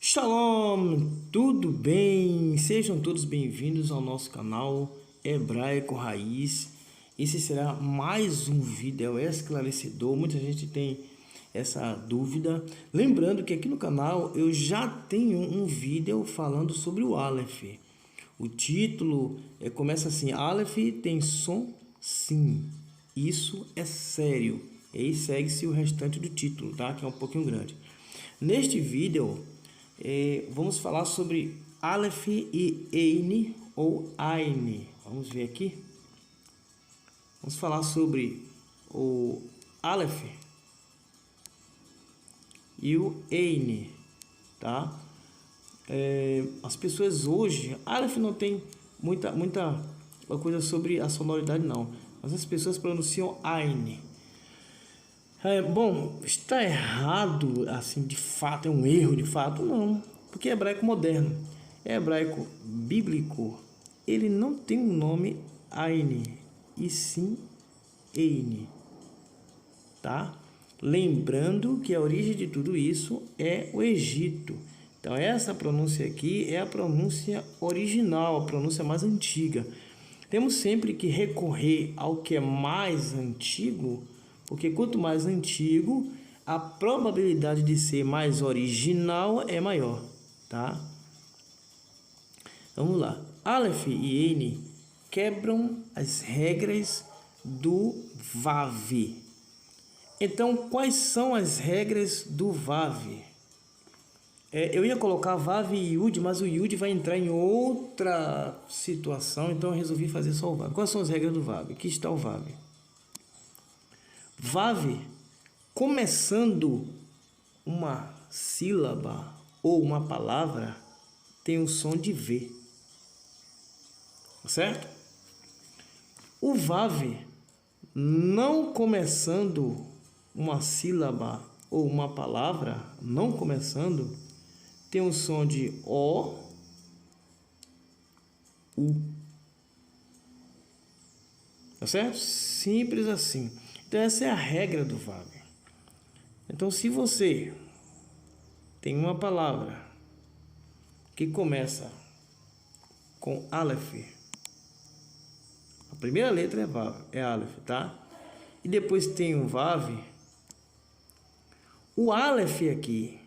Shalom, tudo bem? Sejam todos bem-vindos ao nosso canal Hebraico Raiz. Esse será mais um vídeo esclarecedor. Muita gente tem essa dúvida. Lembrando que aqui no canal eu já tenho um vídeo falando sobre o Aleph. O título começa assim: Aleph tem som? Sim, isso é sério. E aí segue-se o restante do título, tá? Que é um pouquinho grande. Neste vídeo vamos falar sobre Aleph e Ein ou Ain. Vamos ver aqui. Vamos falar sobre o Aleph e o Ein, tá? As pessoas hoje, Aleph não tem muita coisa sobre a sonoridade não, mas as pessoas pronunciam Ain. Bom, está errado, assim, de fato, é um erro de fato? Não, porque é hebraico moderno. É hebraico bíblico, ele não tem um nome Ain, e sim Ein, tá? Lembrando que a origem de tudo isso é o Egito. Então, essa pronúncia aqui é a pronúncia original, a pronúncia mais antiga. Temos sempre que recorrer ao que é mais antigo, porque quanto mais antigo, a probabilidade de ser mais original é maior, tá? Vamos lá. Aleph e Ein quebram as regras do Vav. Então, quais são as regras do Vav? Eu ia colocar Vav e Yud, mas o Yud vai entrar em outra situação, então eu resolvi fazer só o Vav. Quais são as regras do Vav? Aqui está o Vav. Vav, começando uma sílaba ou uma palavra, tem o som de V, certo? O Vav, não começando uma sílaba ou uma palavra, não começando, tem o som de O, U. Tá certo? Simples assim. Então, essa é a regra do Vav. Então, se você tem uma palavra que começa com Aleph, a primeira letra é Vav, é Aleph, tá? E depois tem o Vav. O Aleph aqui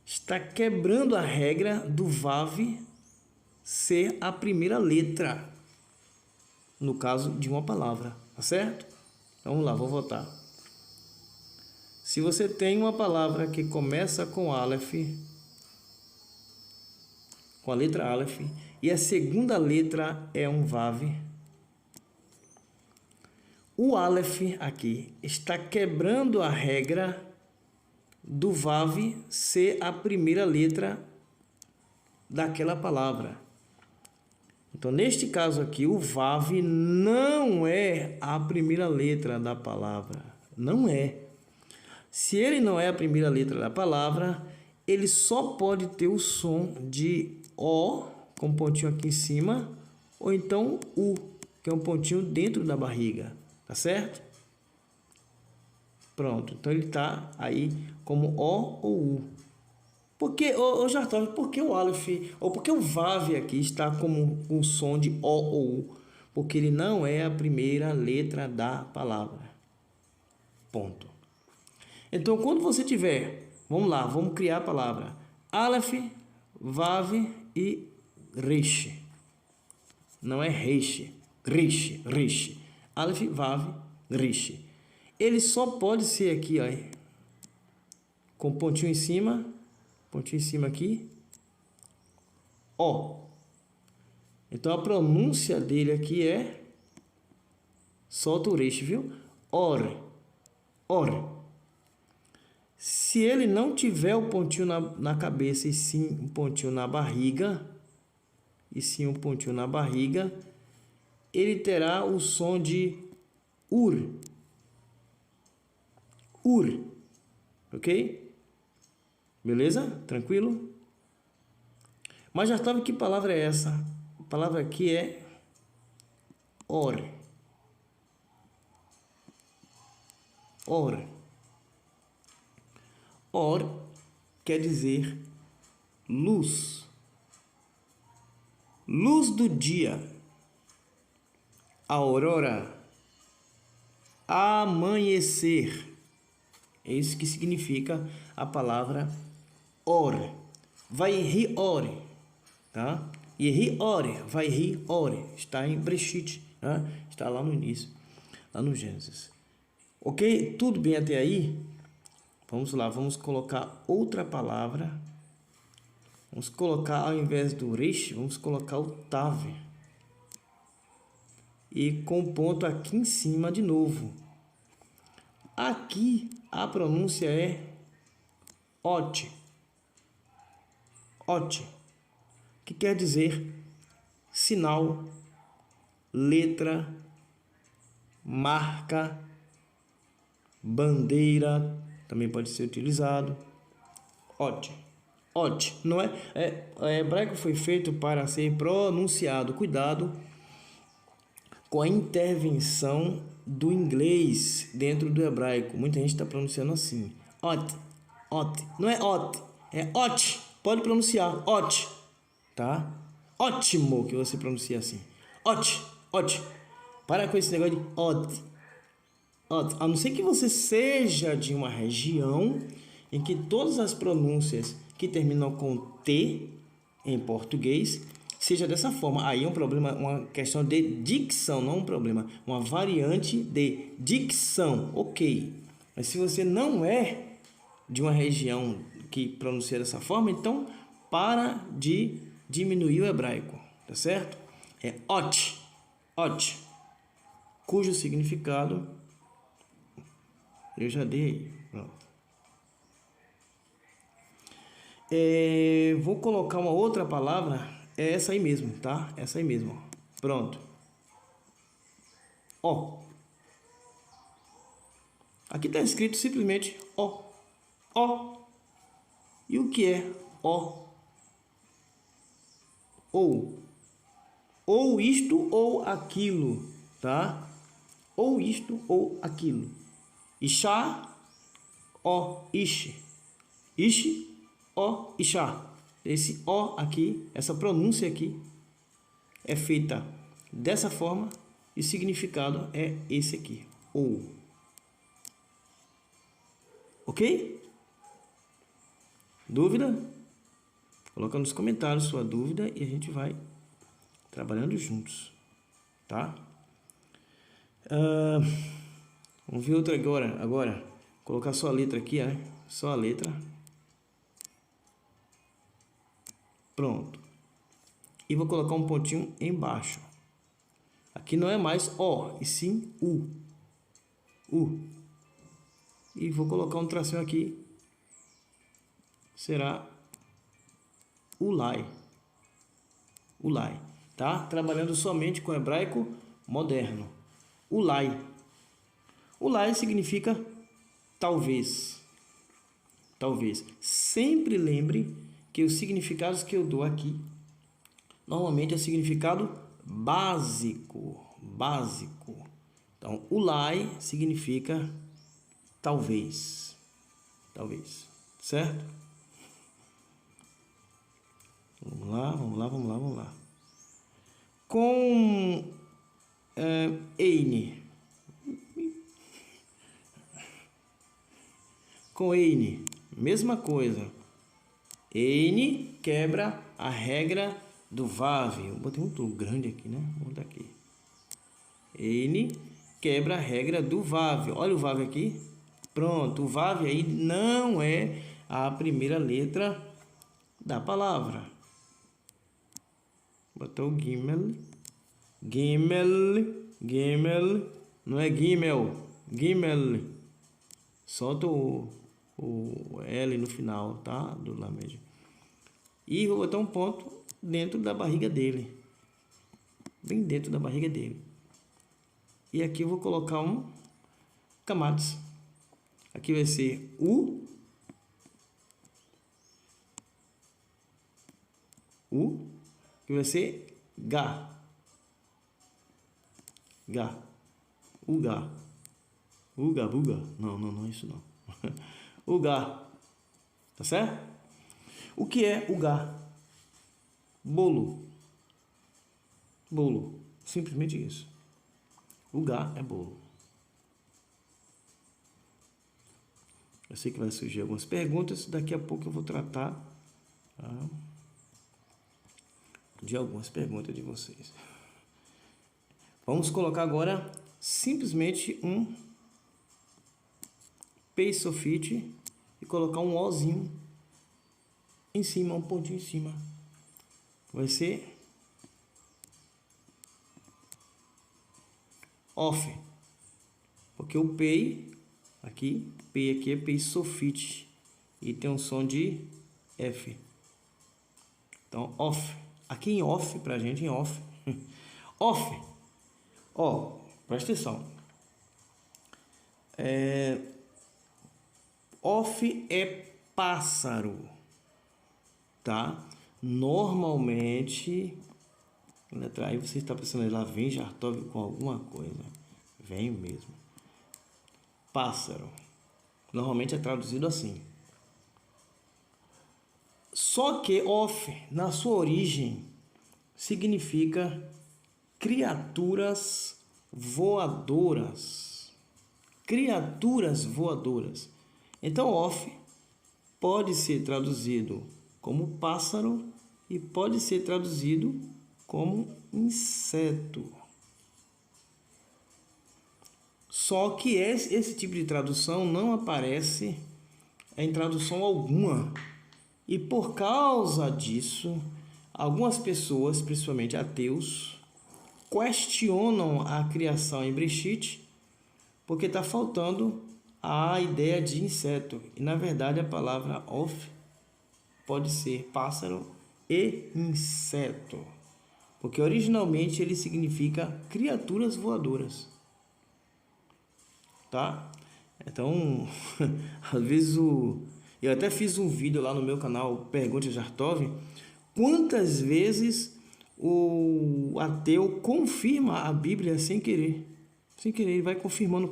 está quebrando a regra do Vav ser a primeira letra, no caso de uma palavra, tá certo? Vamos lá, vou voltar. Se você tem uma palavra que começa com Aleph, com a letra Aleph, e a segunda letra é um Vav, o Aleph aqui está quebrando a regra do Vav ser a primeira letra daquela palavra. Então, neste caso aqui, o Vav não é a primeira letra da palavra. Não é. Se ele não é a primeira letra da palavra, ele só pode ter o som de O, com um pontinho aqui em cima, ou então U, que é um pontinho dentro da barriga. Tá certo? Pronto. Então, ele está aí como O ou U. Por que, Jartão, por que o Aleph, ou por que o Vav aqui está como um som de O ou U? Porque ele não é a primeira letra da palavra. Ponto. Então, quando você tiver, vamos lá, vamos criar a palavra Aleph, Vav e Resh. Não é Resh, Resh. Aleph, Vav, Resh. Ele só pode ser aqui, ó, com pontinho em cima aqui, ó. Então, a pronúncia dele aqui é, solta o Resh, viu? Or. Se ele não tiver o pontinho na cabeça e sim um pontinho na barriga, ele terá o som de Ur. Ok? Beleza? Tranquilo? Mas já sabe que palavra é essa? A palavra aqui é Or. Or quer dizer luz. Luz do dia, aurora, amanhecer. É isso que significa a palavra ore. Vai ri ore, tá? E ri ore, vai ri ore. Está em Breshit, tá? Está lá no início, lá no Gênesis. Ok? Tudo bem até aí? Vamos lá, vamos colocar outra palavra. Vamos colocar, ao invés do resh, vamos colocar o tave. E com ponto aqui em cima de novo. Aqui a pronúncia é ot. Ot, que quer dizer sinal, letra, marca, bandeira, também pode ser utilizado. Ot. Ot, não é? O hebraico foi feito para ser pronunciado. Cuidado com a intervenção do inglês dentro do hebraico. Muita gente está pronunciando assim. Ot, ot. Não é ot, é ot. Pode pronunciar ot, tá? Ótimo que você pronuncia assim. Ot, ot. Para com esse negócio de ot. Ot. A não ser que você seja de uma região em que todas as pronúncias que terminam com T em português seja dessa forma. Aí é um problema, uma questão de dicção, não um problema, uma variante de dicção, ok. Mas se você não é de uma região que pronuncia dessa forma, então para de diminuir o hebraico, tá certo? É ot, ot, cujo significado eu já dei. Pronto. Vou colocar uma outra palavra, é essa aí mesmo, tá? Essa aí mesmo, ó. Pronto. Ó. Aqui está escrito simplesmente ó. Ó. E o que é ó? Ou isto ou aquilo, tá? Ou isto ou aquilo. Isha, ó, ish. Ish, ó, isha. Esse ó aqui, essa pronúncia aqui, é feita dessa forma e o significado é esse aqui, ou. Ok? Dúvida? Coloca nos comentários sua dúvida e a gente vai trabalhando juntos, tá? Vamos ver outra agora. Colocar só a letra aqui, né? Só a letra. Pronto. E vou colocar um pontinho embaixo. Aqui não é mais O, e sim U. U. E vou colocar um tracinho aqui. Será Ulai. Ulai. Tá? Trabalhando somente com hebraico moderno. Ulai. Ulai significa talvez. Talvez. Sempre lembre que os significados que eu dou aqui normalmente é significado básico. Básico. Então, ulai significa talvez. Talvez. Certo? Vamos lá. Com Eine. Com Eine, mesma coisa. Eine quebra a regra do Vav. Eu botei muito grande aqui, né? Vou botar aqui. Eine quebra a regra do Vav. Olha o Vav aqui. Pronto, o Vav aí não é a primeira letra da palavra. Botou o Gimel. Gimel. Não é Gimel. Gimel. Solta o L no final, tá? Do Lamed. E vou botar um ponto dentro da barriga dele. Bem dentro da barriga dele. E aqui eu vou colocar um Kamatz. Aqui vai ser U. Que vai ser Gá. Uga. Buga. Não é isso não. Uga. Tá certo? O que é ugar? Bolo. Bolo. Simplesmente isso. Ugar é bolo. Eu sei que vai surgir algumas perguntas. Daqui a pouco eu vou tratar, tá, de algumas perguntas de vocês. Vamos colocar agora simplesmente um P-Sofite e colocar um Ozinho em cima, um pontinho em cima. Vai ser off, porque o P aqui, P aqui é P-Sofite e tem um som de F. Então off, aqui em off pra gente, em off. Off, ó, presta atenção. Off é pássaro, tá? Normalmente, letra aí você está pensando, lá vem Jartov com alguma coisa. Vem mesmo. Pássaro. Normalmente é traduzido assim. Só que off, na sua origem, significa criaturas voadoras. Criaturas voadoras. Então, off pode ser traduzido como pássaro e pode ser traduzido como inseto. Só que esse tipo de tradução não aparece em tradução alguma. E por causa disso, algumas pessoas, principalmente ateus, questionam a criação em Bereshit, porque está faltando a ideia de inseto. E na verdade a palavra off pode ser pássaro e inseto, porque originalmente ele significa criaturas voadoras, tá? Então, às vezes eu até fiz um vídeo lá no meu canal Pergunte a Jartov, quantas vezes o ateu confirma a Bíblia sem querer. Sem querer, ele vai confirmando,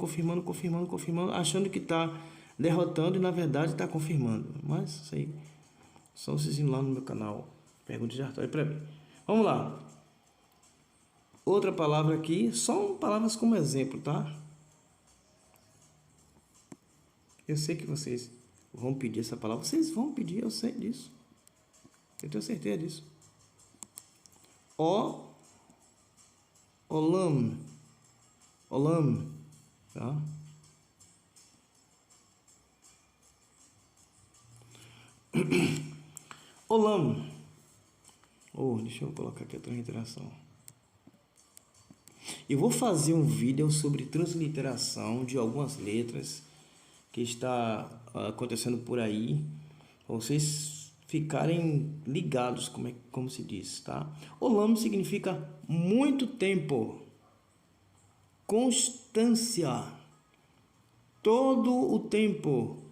achando que está derrotando e na verdade está confirmando. Mas isso aí, só vocês indo lá no meu canal Pergunte a Jartov para mim. Vamos lá. Outra palavra aqui, só palavras como exemplo, tá? Eu sei que vocês vão pedir essa palavra. Vocês vão pedir, eu sei disso. Eu tenho certeza disso. Olam. Olam. Tá? Olam. Deixa eu colocar aqui a transliteração. Eu vou fazer um vídeo sobre transliteração de algumas letras que está acontecendo por aí, para vocês ficarem ligados como se diz, tá? Olam significa muito tempo, constância, todo o tempo,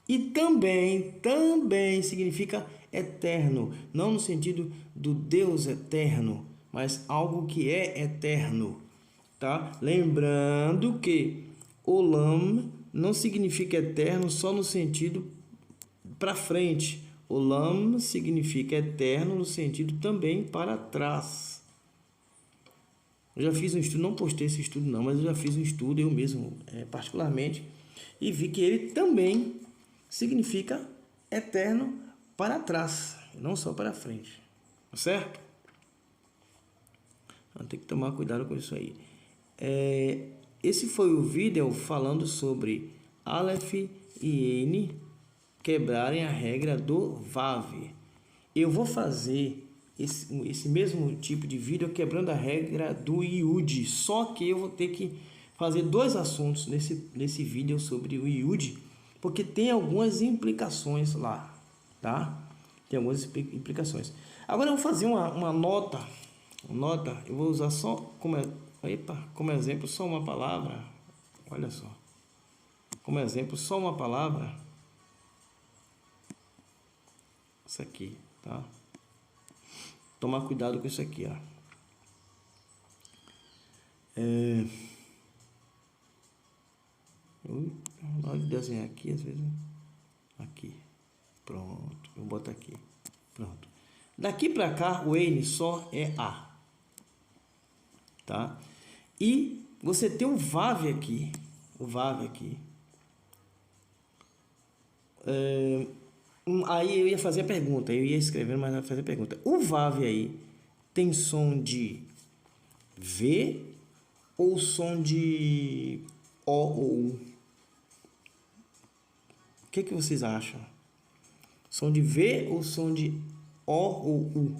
e também significa eterno, não no sentido do Deus eterno, mas algo que é eterno, tá? Lembrando que Olam não significa eterno só no sentido para frente. Olam significa eterno no sentido também para trás. Eu já fiz um estudo, não postei esse estudo não, mas eu já fiz um estudo, eu mesmo particularmente, e vi que ele também significa eterno para trás, não só para frente. Tá certo? Então, tem que tomar cuidado com isso aí. Esse foi o vídeo falando sobre Aleph e N quebrarem a regra do Vav. Eu vou fazer esse mesmo tipo de vídeo quebrando a regra do Yud, só que eu vou ter que fazer dois assuntos nesse vídeo sobre o Yud, porque tem algumas implicações lá, tá? Tem algumas implicações. Agora eu vou fazer uma nota, eu vou usar só como exemplo só uma palavra, olha só, como exemplo só uma palavra, isso aqui, tá? Tomar cuidado com isso aqui, ó. Na hora de desenhar aqui, às vezes, aqui, Pronto, eu vou botar aqui. Pronto. Daqui para cá, o N só é A. Tá? E você tem o VAV aqui. O VAV aqui. Aí eu ia fazer a pergunta. Eu ia escrevendo, mas não ia fazer a pergunta. O VAV aí tem som de V ou som de O ou U? O que vocês acham? Som de V ou som de O ou U?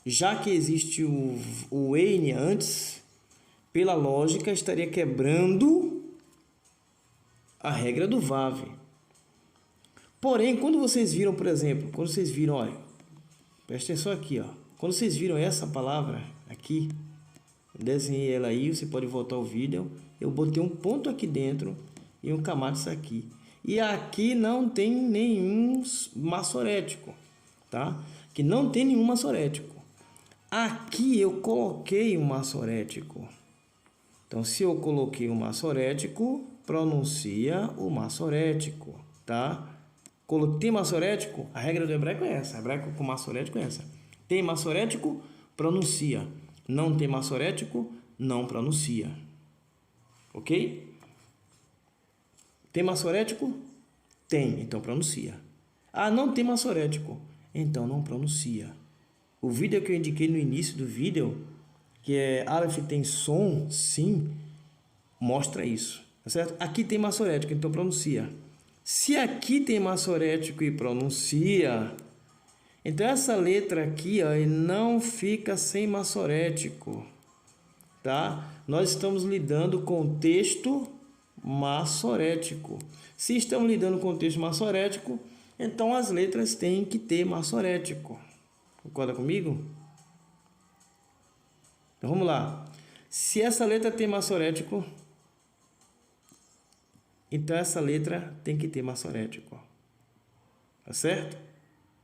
Já que existe o N antes, pela lógica, estaria quebrando a regra do VAV. Porém, quando vocês viram, por exemplo, quando vocês viram, olha, presta atenção aqui, ó. Quando vocês viram essa palavra aqui, eu desenhei ela aí, você pode voltar o vídeo, eu botei um ponto aqui dentro e um Kamatsu aqui. E aqui não tem nenhum maçorético, tá? Que não tem nenhum maçorético. Aqui eu coloquei um maçorético. Então, se eu coloquei um maçorético, pronuncia o maçorético, tá? Tem maçorético? A regra do hebraico é essa. Hebraico com maçorético é essa. Tem maçorético? Pronuncia. Não tem maçorético? Não pronuncia. Ok? Tem maçorético? Tem, então pronuncia. Ah, não tem maçorético. Então não pronuncia. O vídeo que eu indiquei no início do vídeo, que é Aleph tem som, sim, mostra isso. Tá certo? Aqui tem maçorético, então pronuncia. Se aqui tem maçorético e pronuncia, então essa letra aqui, ó, não fica sem maçorético. Tá? Nós estamos lidando com texto maçorético. Se estamos lidando com texto maçorético, então as letras têm que ter maçorético. Concorda comigo? Então vamos lá. Se essa letra tem maçorético, então essa letra tem que ter maçorético. Tá certo?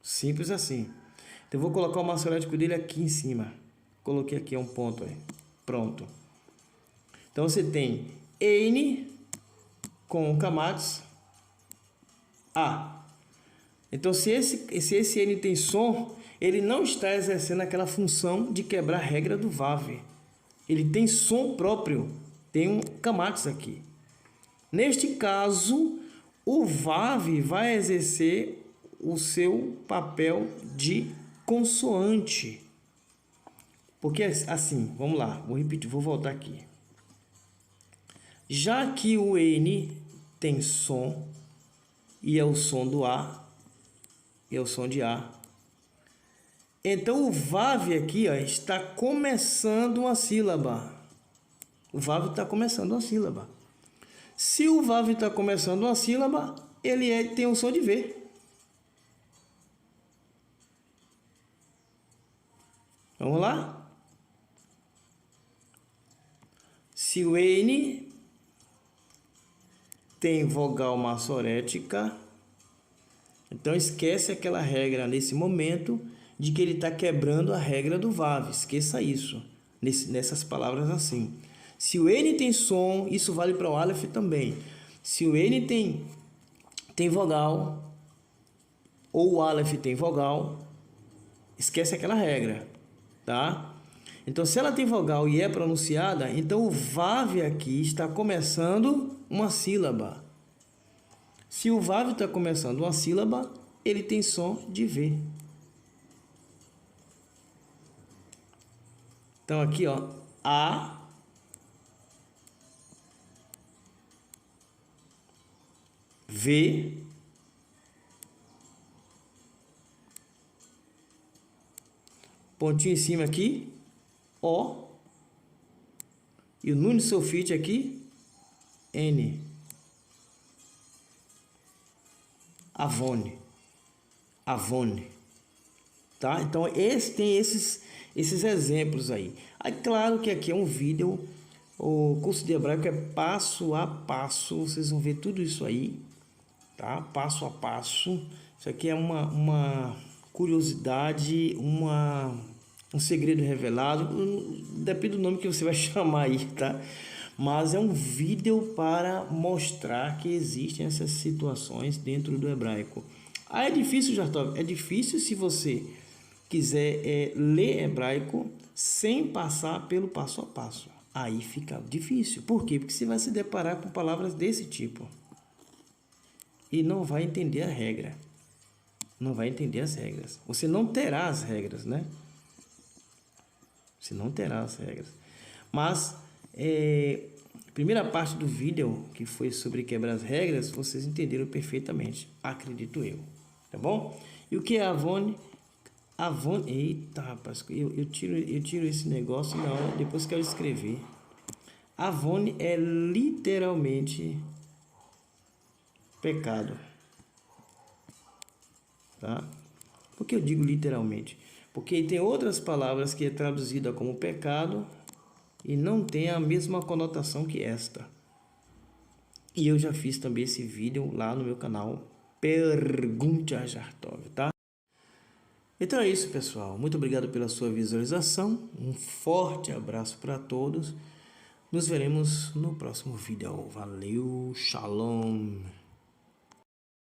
Simples assim. Então eu vou colocar o maçorético dele aqui em cima. Coloquei aqui um ponto aí. Pronto. Então você tem N com o Kamatsu A. Então se esse N tem som, ele não está exercendo aquela função de quebrar a regra do VAV. Ele tem som próprio. Tem um Kamatsu aqui. Neste caso, o VAV vai exercer o seu papel de consoante. Porque assim, vamos lá, vou repetir, vou voltar aqui. Já que o N tem som, e é o som do A, e é o som de A, então o VAV aqui, ó, está começando uma sílaba. O VAV está começando uma sílaba. Se o VAV está começando uma sílaba, ele tem o som de V. Vamos lá? Se o N tem vogal maçorética, então esquece aquela regra nesse momento de que ele está quebrando a regra do VAV. Esqueça isso, nessas palavras assim. Se o N tem som, isso vale para o Aleph também. Se o N tem vogal, ou o Aleph tem vogal, esquece aquela regra, tá? Então, se ela tem vogal e é pronunciada, então o VAV aqui está começando uma sílaba. Se o VAV está começando uma sílaba, ele tem som de V. Então, aqui, ó, A, V, pontinho em cima aqui, O, e o Nun sulfite aqui, N. Avone. Avone. Tá? Então, tem esses exemplos aí. Aí, claro que aqui é um vídeo, o curso de hebraico é passo a passo, vocês vão ver tudo isso aí, tá? Passo a passo. Isso aqui é uma curiosidade, um segredo revelado, depende do nome que você vai chamar aí, tá? Mas é um vídeo para mostrar que existem essas situações dentro do hebraico. Ah, é difícil, Jartov? É difícil se você quiser ler hebraico sem passar pelo passo a passo. Aí fica difícil. Por quê? Porque você vai se deparar com palavras desse tipo e não vai entender a regra. Não vai entender as regras. Você não terá as regras, né? Você não terá as regras. Mas, a primeira parte do vídeo, que foi sobre quebrar as regras, vocês entenderam perfeitamente, acredito eu. Tá bom? E o que é Avone? Avone... Eita, rapaz, eu tiro esse negócio na hora, depois que eu escrever. Avone é literalmente pecado. Tá? Por que eu digo literalmente? Porque tem outras palavras que é traduzida como pecado e não tem a mesma conotação que esta. E eu já fiz também esse vídeo lá no meu canal Pergunte a Jartov, tá? Então é isso, pessoal. Muito obrigado pela sua visualização. Um forte abraço para todos. Nos veremos no próximo vídeo. Valeu, shalom!